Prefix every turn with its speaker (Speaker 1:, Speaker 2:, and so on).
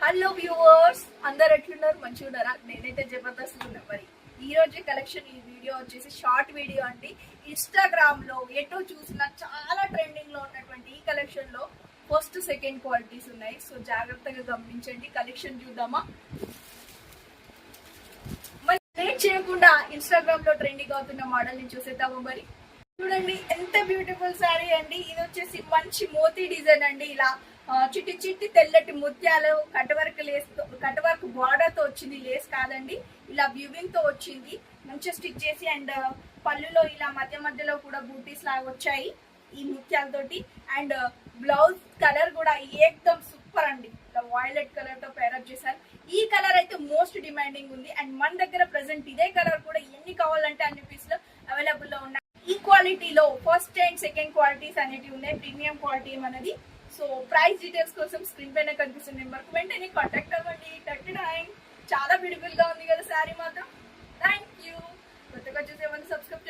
Speaker 1: Hello viewers, అందరు ఎట్లున్నారు? మంచిగా ఉన్నారా? నేనైతే జబర్దస్త్ ఉన్నా. మరి ఈ రోజు కలెక్షన్ ఈ వీడియో వచ్చేసి షార్ట్ వీడియో అండి. ఇన్స్టాగ్రామ్ లో ఎటో చూసినా చాలా ట్రెండింగ్ లో ఉన్నటువంటి ఈ కలెక్షన్ లో ఫస్ట్ సెకండ్ క్వాలిటీస్ ఉన్నాయి. సో జాగ్రత్తగా గమనించండి. కలెక్షన్ చూద్దామా? మరి లేట్ చేయకుండా ఇన్స్టాగ్రామ్ లో ట్రెండింగ్ అవుతున్న మోడల్ ని చూసేద్దాము. మరి చూడండి, ఎంత బ్యూటిఫుల్ శారీ అండి. ఇది వచ్చేసి మంచి మోతీ డిజైన్ అండి. ఇలా చిట్టి చిట్టి తెల్లటి ముత్యాలు కట్ వర్క్ బార్డర్ తో వచ్చింది. లేస్ కాదండి, ఇలా వ్యూవింగ్ తో వచ్చింది. మంచిగా స్టిచ్ చేసి అండ్ పళ్ళులో ఇలా మధ్య మధ్యలో కూడా బూటీస్ లాగా వచ్చాయి ఈ ముత్యాలతోటి. అండ్ బ్లౌజ్ కలర్ కూడా ఏకదమ్ సూపర్ అండి. ఇలా వైలెట్ కలర్ తో పేరప్ చేశారు. ఈ కలర్ అయితే మోస్ట్ డిమాండింగ్ ఉంది. అండ్ మన దగ్గర ప్రెసెంట్ ఇదే కలర్ కూడా ఎన్ని కావాలంటే అన్ని పీస్ లో అవైలబుల్ లో ఉన్నాయి. ఈ క్వాలిటీలో ఫస్ట్ అండ్ సెకండ్ క్వాలిటీస్ అనేవి ఉన్నాయి. ప్రీమియం క్వాలిటీ అనేది. సో ప్రైస్ డీటెయిల్స్ కోసం స్క్రీన్ పైన కనిపిస్తున్న నెంబర్ కు వెంటనే కాంటాక్ట్ అవ్వండి. చాలా బ్యూటిఫుల్ గా ఉంది కదా శారీ మాత్రం. Thank you. కొత్తగా చూసేవాళ్ళు సబ్స్క్రైబ్